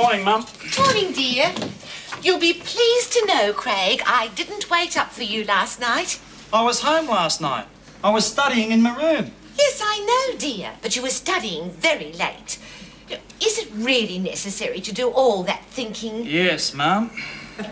Morning, Mum. Morning, dear. You'll be pleased to know, Craig, I didn't wait up for you last night. I was home last night. I was studying in my room. Yes, I know, dear, but you were studying very late. Is it really necessary to do all that thinking? Yes, Mum.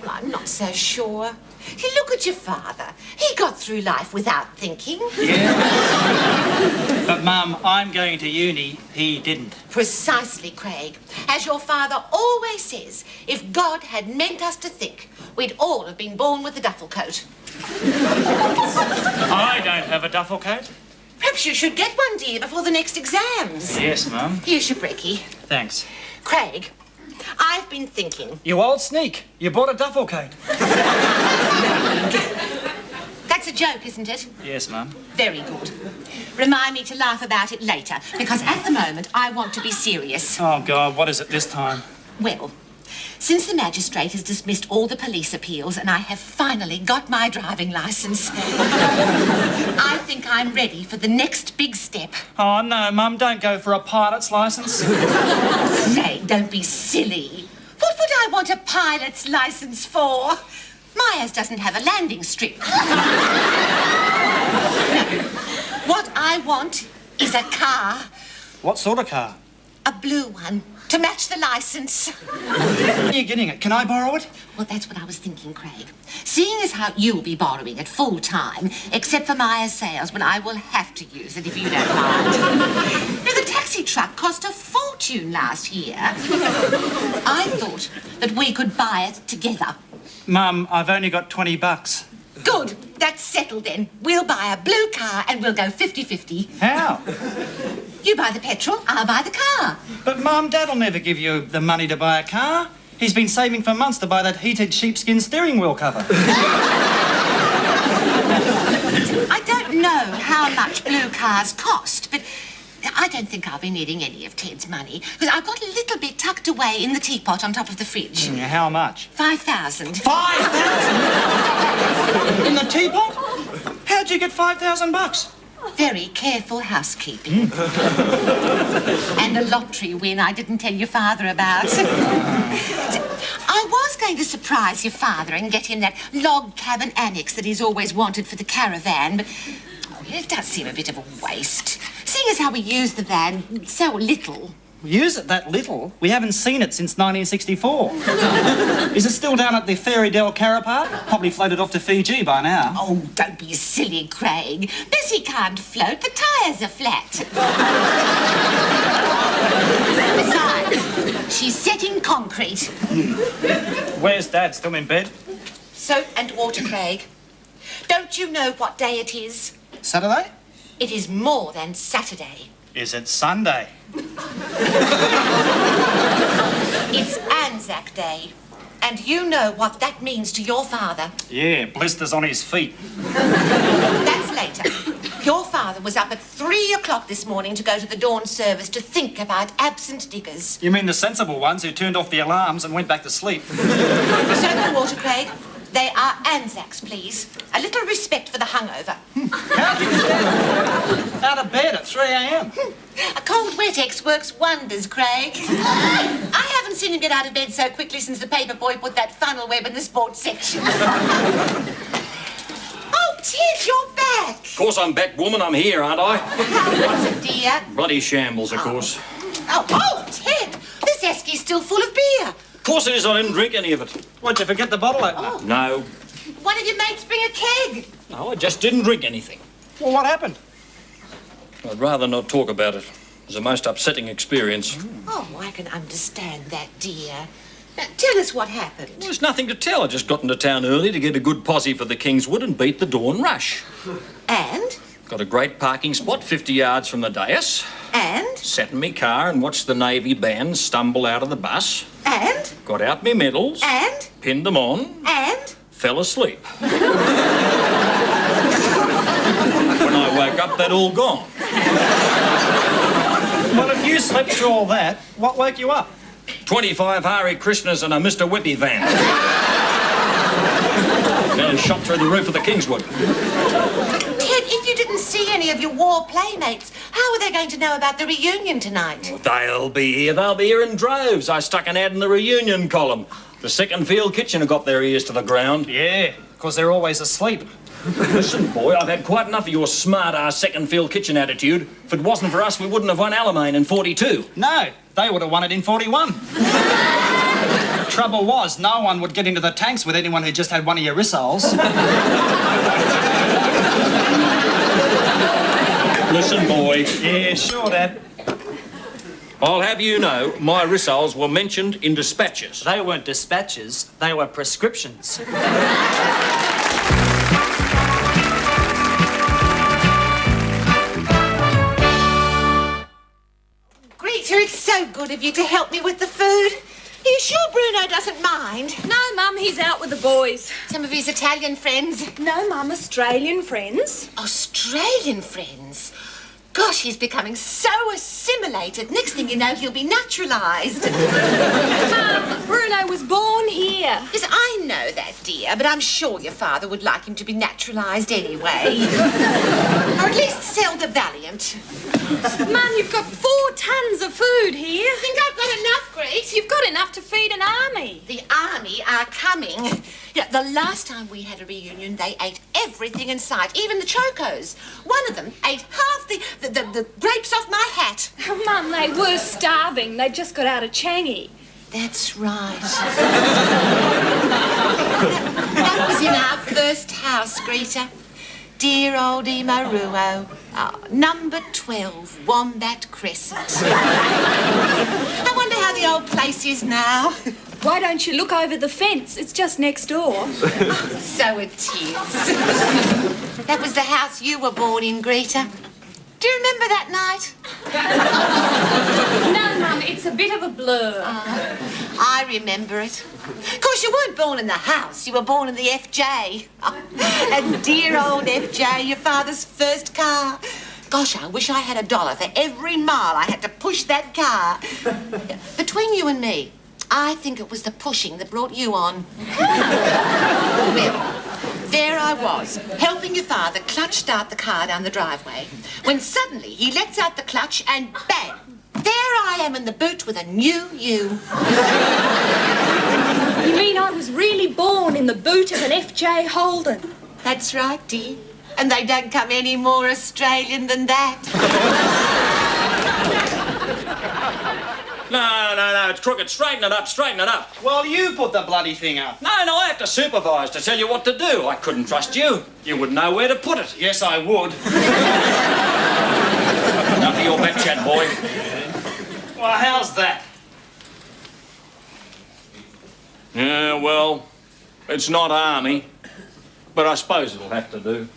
I'm not so sure. You look at your father. He got through life without thinking. Yes. But, Mum, I'm going to uni. He didn't. Precisely, Craig. As your father always says, if God had meant us to think, we'd all have been born with a duffel coat. I don't have a duffel coat. Perhaps you should get one, dear, before the next exams. Yes, Mum. Here's your brekkie. Thanks. Craig, I've been thinking. You old sneak. You bought a duffel coat. That's a joke, isn't it? Yes, Mum. Very good. Remind me to laugh about it later, because at the moment I want to be serious. Oh, God, what is it this time? Well, since the magistrate has dismissed all the police appeals and I have finally got my driving licence, I think I'm ready for the next big step. Oh, no, Mum, don't go for a pilot's licence. Craig, don't be silly. What would I want a pilot's licence for? Myers doesn't have a landing strip. What I want is a car. What sort of car? A blue one, to match the licence. Where are you getting it? Can I borrow it? Well, that's what I was thinking, Craig. Seeing as how you'll be borrowing it full time, except for Myers' salesman, I will have to use it if you don't mind. Now, the taxi truck cost a fortune last year. I thought that we could buy it together. Mum, I've only got $20. Good. That's settled then. We'll buy a blue car and we'll go 50-50. How? You buy the petrol, I'll buy the car. But, Mum, Dad'll never give you the money to buy a car. He's been saving for months to buy that heated sheepskin steering wheel cover. I don't know how much blue cars cost, but I don't think I'll be needing any of Ted's money, because I've got a little bit tucked away in the teapot on top of the fridge. How much? 5,000. 5,000? In the teapot? How'd you get $5,000? Very careful housekeeping. And a lottery win I didn't tell your father about. I was going to surprise your father and get him that log cabin annex that he's always wanted for the caravan, but it does seem a bit of a waste. Seeing as how we use the van so little. Use it that little? We haven't seen it since 1964. Is it still down at the Fairy Del Park? Probably floated off to Fiji by now. Oh, don't be silly, Craig. Bessie can't float. The tyres are flat. Besides, she's setting concrete. Where's Dad? Still in bed? Soap and water, Craig. Don't you know what day it is? Saturday? It is more than Saturday. Is it Sunday? It's Anzac Day. And you know what that means to your father. Yeah, blisters on his feet. That's later. Your father was up at 3 o'clock this morning to go to the dawn service to think about absent diggers. You mean the sensible ones who turned off the alarms and went back to sleep? Soap and water, Craig. They are Anzacs, please. A little respect for the hungover. How did you get out of bed at 3 a.m? A cold wet ex works wonders, Craig. I haven't seen him get out of bed so quickly since the paper boy put that funnel web in the sports section. Oh, Ted, you're back. Of course I'm back, woman. I'm here, aren't I? How was it, dear? Bloody shambles, of course. Oh, Ted, this esky's still full of beer. Of course it is. I didn't drink any of it. Why'd you forget the bottle opener? No. One of your mates bring a keg. No, I just didn't drink anything. Well, what happened? I'd rather not talk about it. It was a most upsetting experience. Oh, I can understand that, dear. Now, tell us what happened. Well, there's nothing to tell. I just got into town early to get a good posse for the Kingswood and beat the dawn rush. And? Got a great parking spot 50 yards from the dais. And? Sat in me car and watched the Navy band stumble out of the bus. And? Got out me medals. And? Pinned them on. And? Fell asleep. When I woke up, they'd all gone. Well, if you slept through all that, what woke you up? 25 Hare Krishnas and a Mr. Whippy van. Nearly shot through the roof of the Kingswood. Ted, if you didn't see any any of your war playmates. How are they going to know about the reunion tonight? They'll be here. They'll be here in droves. I stuck an ad in the reunion column. The second field kitchen have got their ears to the ground. Yeah, because they're always asleep. Listen, boy, I've had quite enough of your smart-ass second field kitchen attitude. If it wasn't for us, we wouldn't have won Alamein in 42. No, they would have won it in 41. Trouble was, no one would get into the tanks with anyone who just had one of your Rissoles. Listen, boy. Yeah, sure, Dad. I'll have you know, my Rissoles were mentioned in dispatches. They weren't dispatches, they were prescriptions. Greta, it's so good of you to help me with the food. Are you sure Bruno doesn't mind? No, Mum, he's out with the boys. Some of his Italian friends. No, Mum, Australian friends. Australian friends? Gosh, he's becoming so assimilated. Next thing you know, he'll be naturalised. Mum, Bruno was born here. Yes, I know that, dear, but I'm sure your father would like him to be naturalised anyway. Or at least sell the Valiant. Mum, you've got 4 tons of food here. I think I've got enough, Grace. You've got enough to feed an army. The army are coming. Yeah, the last time we had a reunion, they ate everything in sight, even the chocos. One of them ate half the grapes off my hat. Oh, Mum, they were starving. They just got out of Changi. That's right. That was in our first house, Greta. Dear old Emaruo. Oh, number 12, Wombat Crescent. I wonder how the old place is now. Why don't you look over the fence? It's just next door. Oh, so it is. That was the house you were born in, Greta. Do you remember that night? No, Mum, it's a bit of a blur. I remember it. Of course, you weren't born in the house. You were born in the FJ. Oh, and dear old FJ, your father's first car. Gosh, I wish I had $1 for every mile I had to push that car. Between you and me, I think it was the pushing that brought you on. Well, there I was, helping your father clutch start the car down the driveway, when suddenly he lets out the clutch and bang! There I am in the boot with a new you. You mean I was really born in the boot of an FJ Holden? That's right, dear. And they don't come any more Australian than that. No, it's crooked. Straighten it up. Well, you put the bloody thing up. No, I have to supervise to tell you what to do. I couldn't trust you. You wouldn't know where to put it. Yes, I would. Enough of your back chat, boy. Well, how's that? Yeah, well, it's not army, but I suppose it'll have to do.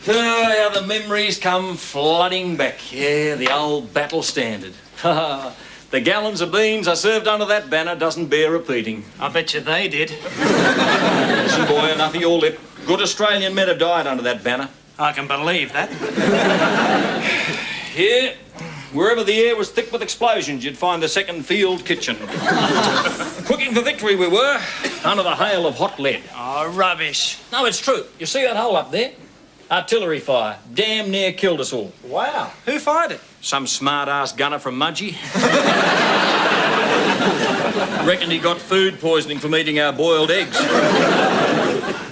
Oh, how the memories come flooding back. Yeah, the old battle standard. The gallons of beans I served under that banner doesn't bear repeating. I bet you they did. Listen, boy, enough of your lip. Good Australian men have died under that banner. I can believe that. Here, wherever the air was thick with explosions, you'd find the second field kitchen. Cooking for victory we were, under the hail of hot lead. Oh, rubbish. No, it's true. You see that hole up there? Artillery fire. Damn near killed us all. Wow. Who fired it? Some smart-ass gunner from Mudgee. Reckoned he got food poisoning from eating our boiled eggs.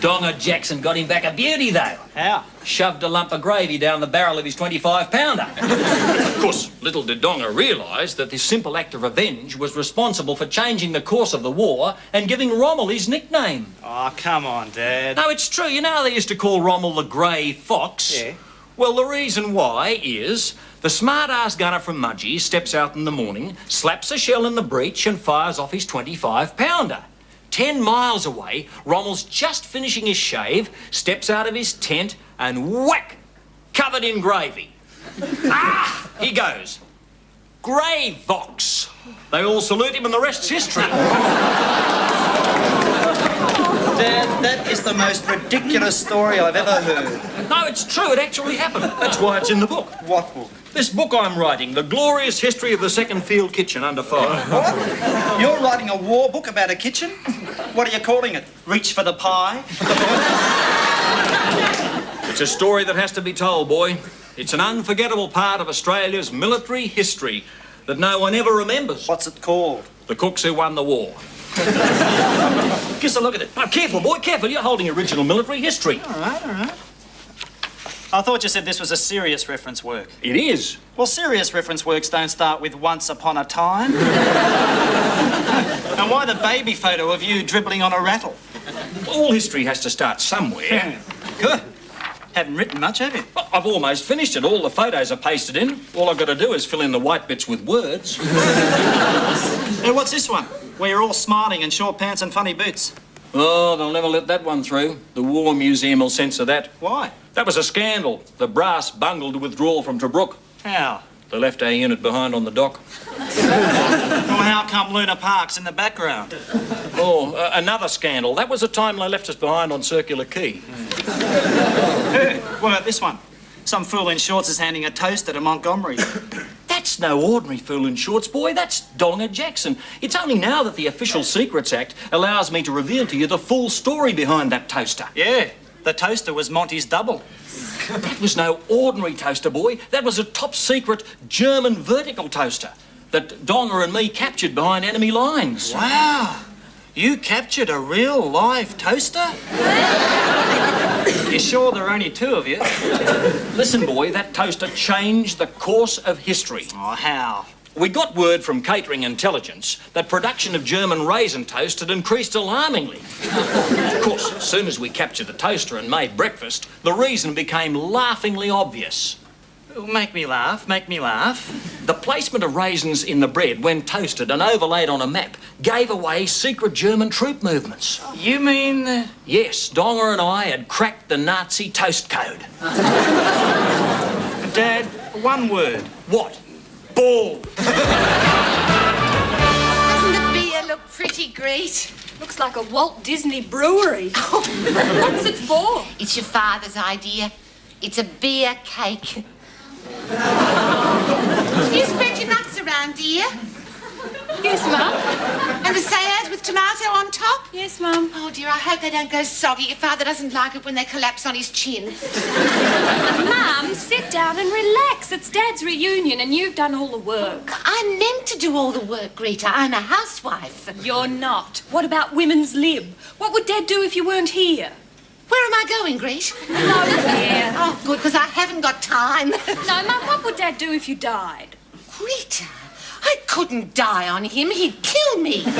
Donga Jackson got him back a beauty, though. How? Shoved a lump of gravy down the barrel of his 25-pounder. Of course, little did Donga realise that this simple act of revenge was responsible for changing the course of the war and giving Rommel his nickname. Oh, come on, Dad. No, it's true. You know how they used to call Rommel the Grey Fox? Yeah. Well, the reason why is the smart-ass gunner from Mudgee steps out in the morning, slaps a shell in the breech and fires off his 25-pounder. 10 miles away, Rommel's just finishing his shave, steps out of his tent and whack! Covered in gravy. Ah! He goes. Grey Vox. They all salute him and the rest's history. Dad, that is the most ridiculous story I've ever heard. No, it's true. It actually happened. That's why it's in the book. What book? This book I'm writing, The Glorious History of the Second Field Kitchen Under Fire. What? You're writing a war book about a kitchen? What are you calling it? Reach for the pie? It's a story that has to be told, boy. It's an unforgettable part of Australia's military history that no one ever remembers. What's it called? The Cooks Who Won the War. Give us a look at it. Oh, careful, boy, careful. You're holding original military history. All right. I thought you said this was a serious reference work. It is. Well, serious reference works don't start with once upon a time. And why the baby photo of you dribbling on a rattle? All history has to start somewhere. Good. Haven't written much, have you? Well, I've almost finished it. All the photos are pasted in. All I've got to do is fill in the white bits with words. Hey, what's this one? Where you're all smiling in short pants and funny boots. Oh, they'll never let that one through. The War Museum will censor that. Why? That was a scandal. The brass bungled withdrawal from Tobruk. How? They left our unit behind on the dock. Well, how come Luna Park's in the background? Oh, another scandal. That was the time they left us behind on Circular Quay. Hey, what about this one? Some fool in shorts is handing a toaster to Montgomery. That's no ordinary fool in shorts, boy. That's Donga Jackson. It's only now that the Official Secrets Act allows me to reveal to you the full story behind that toaster. Yeah, the toaster was Monty's double. That was no ordinary toaster, boy. That was a top-secret German vertical toaster that Donga and me captured behind enemy lines. Wow. You captured a real live toaster? You sure there are only two of you? Listen, boy, that toaster changed the course of history. Oh, how? We got word from catering intelligence that production of German raisin toast had increased alarmingly. Of course, as soon as we captured the toaster and made breakfast, the reason became laughingly obvious. Make me laugh, make me laugh. The placement of raisins in the bread, when toasted and overlaid on a map, gave away secret German troop movements. You mean... Yes, Donga and I had cracked the Nazi toast code. Dad, one word. What? Ball. Doesn't the beer look pretty great? Looks like a Walt Disney brewery. What's it for? It's your father's idea. It's a beer cake. You spread your nuts around, dear. Yes, Mum. And the sayers with tomato on top? Yes, Mum. Oh, dear, I hope they don't go soggy. Your father doesn't like it when they collapse on his chin. Mum, sit down and relax. It's Dad's reunion and you've done all the work. I'm meant to do all the work, Greta. I'm a housewife. You're not. What about Women's Lib? What would Dad do if you weren't here? Where am I going, Grete? Nowhere. Oh, good, because I haven't got time. No, Mum, what would Dad do if you died? Greta, I couldn't die on him. He'd kill me. No,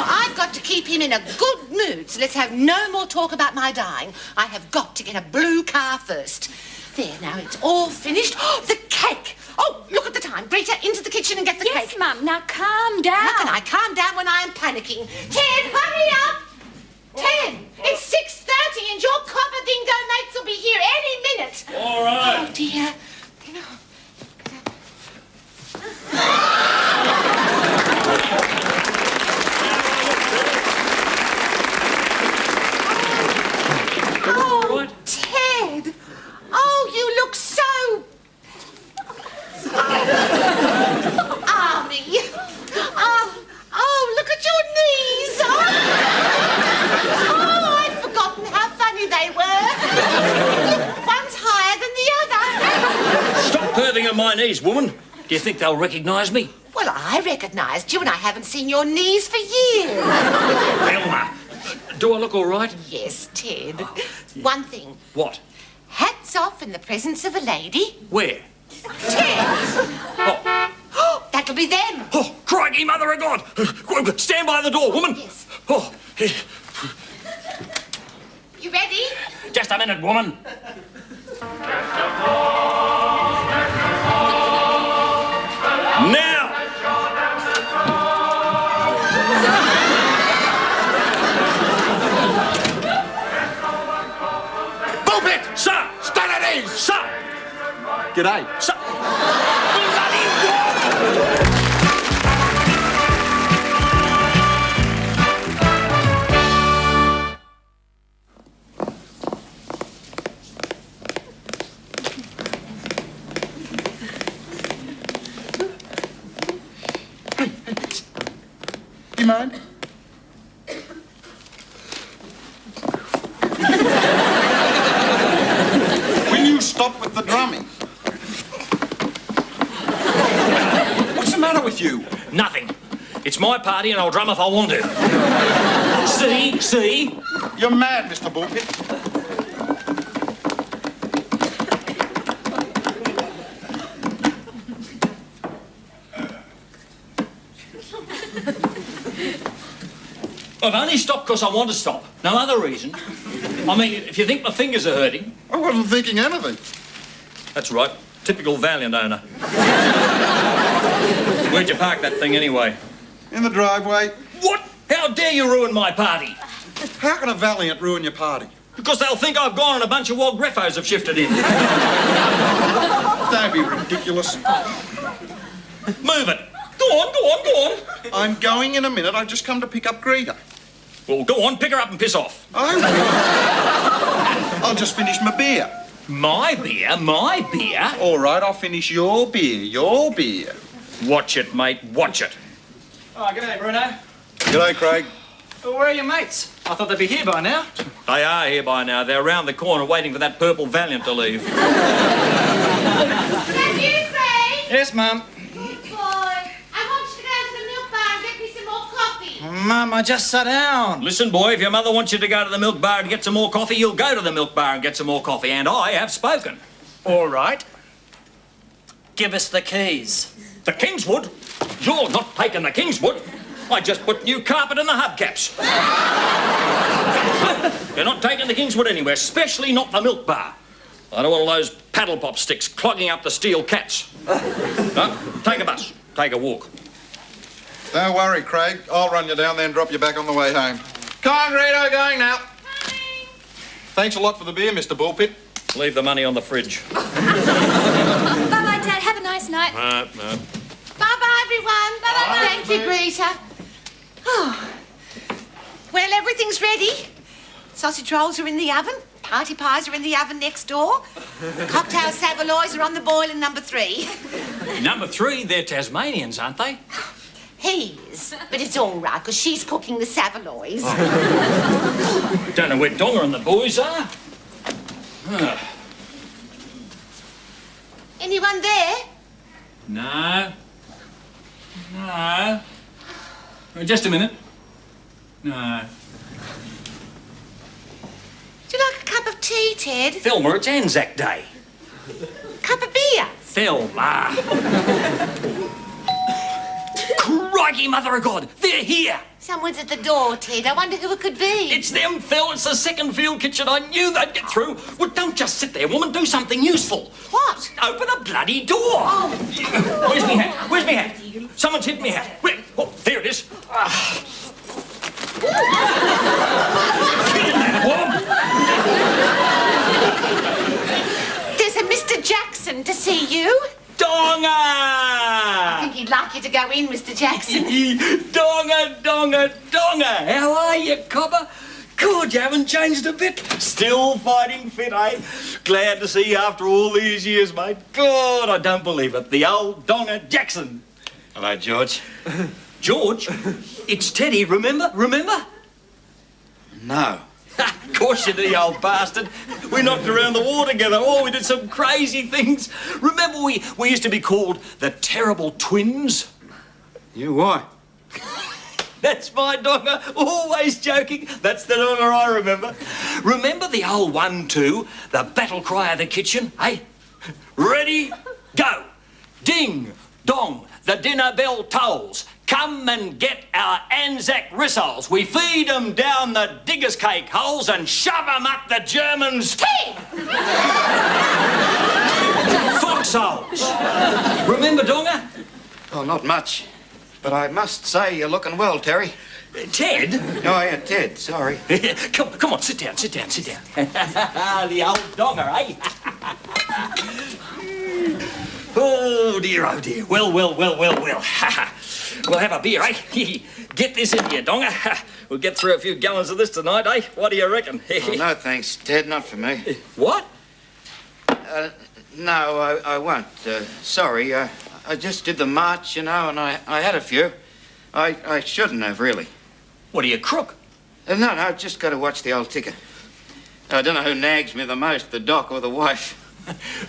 I've got to keep him in a good mood, so let's have no more talk about my dying. I have got to get a blue car first. There, now, it's all finished. Oh, the cake! Oh, look at the time. Greta, into the kitchen and get the Yes, cake. Mum. Now calm down. How can I calm down when I am panicking? Ted, hurry up! Ted, it's 6:30 and your copper dingo mates will be here any minute. All right. Oh, dear. Oh, Ted. Oh, you look so... Army. Oh, look at your knees. Oh, I'd forgotten how funny they were. Look, one's higher than the other. Stop perving on my knees, woman. Do you think they'll recognise me? Well, I recognised you and I haven't seen your knees for years. Elmer, do I look all right? Yes, Ted. One thing. What? Hats off in the presence of a lady. Where? Ted. Oh, That'll be them. oh, crikey, mother of God! Stand by the door, woman. Yes. Oh, You ready? just a minute, woman. Now! Bullpit! Sir! Stand at ease! Sir! G'day. Sir! Bloody what? You mind? matter with you? Nothing. It's my party and I'll drum if I want to. See? You're mad, Mr. Bullpit. I've only stopped because I want to stop. No other reason. I mean, if you think my fingers are hurting... I wasn't thinking anything. That's right. Typical Valiant owner. Where'd you park that thing anyway? In the driveway. What? How dare you ruin my party? How can a Valiant ruin your party? Because they'll think I've gone and a bunch of wog refos have shifted in. Don't be ridiculous. Move it. Go on. I'm going in a minute. I've just come to pick up Greta. Well, go on, pick her up and piss off. I will. I'll just finish my beer. My beer? All right, I'll finish your beer. Watch it, mate, watch it. Oh, g'day, Bruno. G'day, Craig. Well, where are your mates? I thought they'd be here by now. They are here by now. They're round the corner waiting for that purple Valiant to leave. Is that you, Craig? Yes, Mum. Good boy. I want you to go to the milk bar and get me some more coffee. Mum, I just sat down. Listen, boy, if your mother wants you to go to the milk bar and get some more coffee, you'll go to the milk bar and get some more coffee, and I have spoken. All right. Give us the keys. The Kingswood? You're not taking the Kingswood. I just put new carpet in the hubcaps. You're not taking the Kingswood anywhere, especially not the milk bar. I don't want all those paddle pop sticks clogging up the steel cats. No, take a bus, take a walk. Don't worry, Craig. I'll run you down there and drop you back on the way home. Come on, Greta, going now. Coming. Thanks a lot for the beer, Mr. Bullpit. Leave the money on the fridge. Bye-bye, Dad. Have a nice night. No. Bye-bye, everyone. Bye-bye. Thank you, Greta. Oh. Well, everything's ready. Sausage rolls are in the oven. Party pies are in the oven next door. Cocktail Savaloys are on the boil in number 3. Number 3, they're Tasmanians, aren't they? He is, but it's all right, because she's cooking the Savaloys. Don't know where Donga and the boys are. Anyone there? No. Just a minute. No. Do you like a cup of tea, Ted? Thelma, it's Anzac Day. Cup of beer? Thelma. Crikey, Mother of God, they're here. Someone's at the door, Ted. I wonder who it could be. It's them, Phil. It's the second field kitchen. I knew they'd get through. Well, don't just sit there, woman. Do something useful. What? Open a bloody door. Oh. Where's me hat? Where's me hat? Someone's hidden me hat. Where? Oh, there it is. Get in there, woman. There's a Mr. Jackson to see you. Donga! I think he'd like you to go in, Mr. Jackson. Donga! How are you, copper? Good, you haven't changed a bit. Still fighting fit, eh? Glad to see you after all these years, mate. God, I don't believe it. The old Donga Jackson. Hello, George. George? It's Teddy, remember? No. Of course you do, you old bastard. We knocked around the war together. Oh, we did some crazy things. Remember we used to be called the Terrible Twins? You what? That's my Donga, always joking. That's the Donga I remember. Remember the old 1-2, the battle cry of the kitchen, eh? Ready, go. Ding, dong, the dinner bell tolls. Come and get our Anzac Rissoles. We feed 'em down the digger's cake holes and shove 'em up the Germans' foxholes. Remember, Donga? Oh, not much. But I must say you're looking well, Terry. Ted? Oh, yeah, Ted, sorry. Come on, sit down. The old Donga, eh? Oh, dear. Well. We'll have a beer, eh? Get this in here, Donga. We'll get through a few gallons of this tonight, eh? What do you reckon? Oh, no, thanks, Ted, not for me. What? No, I won't. Sorry, I just did the march, you know, and I had a few. I shouldn't have, really. What are you, crook? No, just got to watch the old ticker. I don't know who nags me the most, the doc or the wife.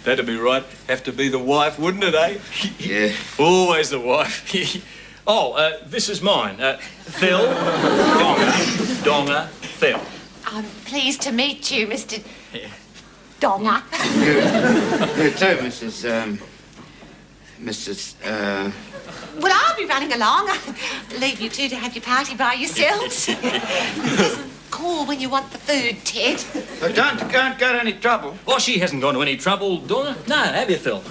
That'd be right. Have to be the wife, wouldn't it, eh? Yeah. Always the wife. This is mine. Phil. Donga. Phil. I'm pleased to meet you, Mr. Donga. You too, Mrs. Well, I'll be running along. I'll leave you two to have your party by yourselves. Just call when you want the food, Ted. Don't go to any trouble. Oh, she hasn't gone to any trouble, Donga. No, have you, Phil?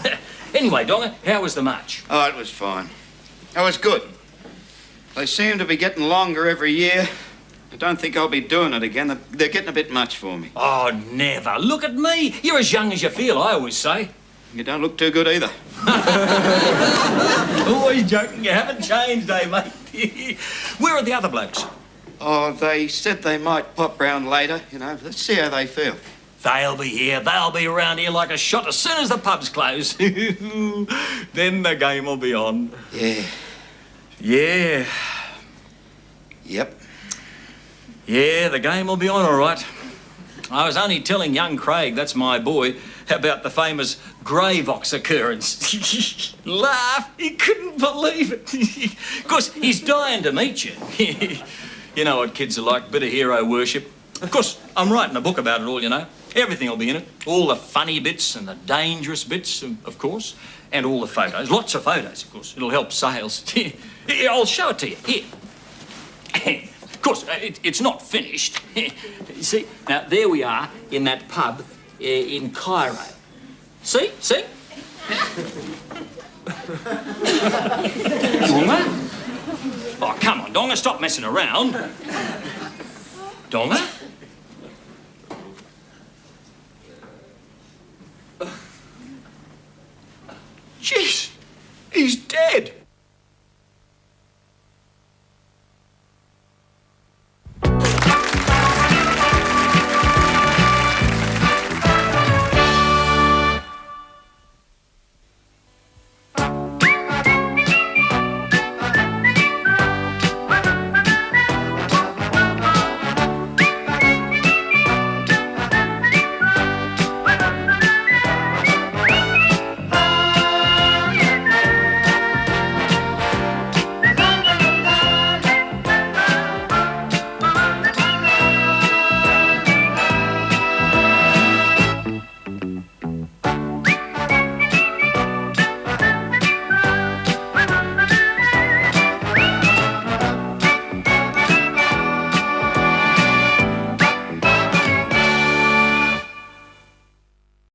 Anyway, Donga, how was the march? Oh, it was fine. It was good. They seem to be getting longer every year. I don't think I'll be doing it again. They're getting a bit much for me. Oh, never. Look at me. You're as young as you feel, I always say. You don't look too good either. Always joking. You haven't changed, eh, mate? Where are the other blokes? Oh, they said they might pop round later, you know. Let's see how they feel. They'll be here. They'll be around here like a shot as soon as the pubs close. Then the game will be on. Yeah. Yeah. Yep. Yeah, the game will be on, all right. I was only telling young Craig, that's my boy, about the famous Gravox occurrence. Laugh. He couldn't believe it. Of course, he's dying to meet you. You know what kids are like, bit of hero worship. Of course, I'm writing a book about it all, you know. Everything will be in it. All the funny bits and the dangerous bits, of course. And all the photos. Lots of photos, of course. It'll help sales. Here, I'll show it to you. Here. Of course, it's not finished. You see? Now, there we are in that pub in Cairo. See? See? Donga? Oh, come on, Donga, stop messing around. Donga? Jeez, he's dead.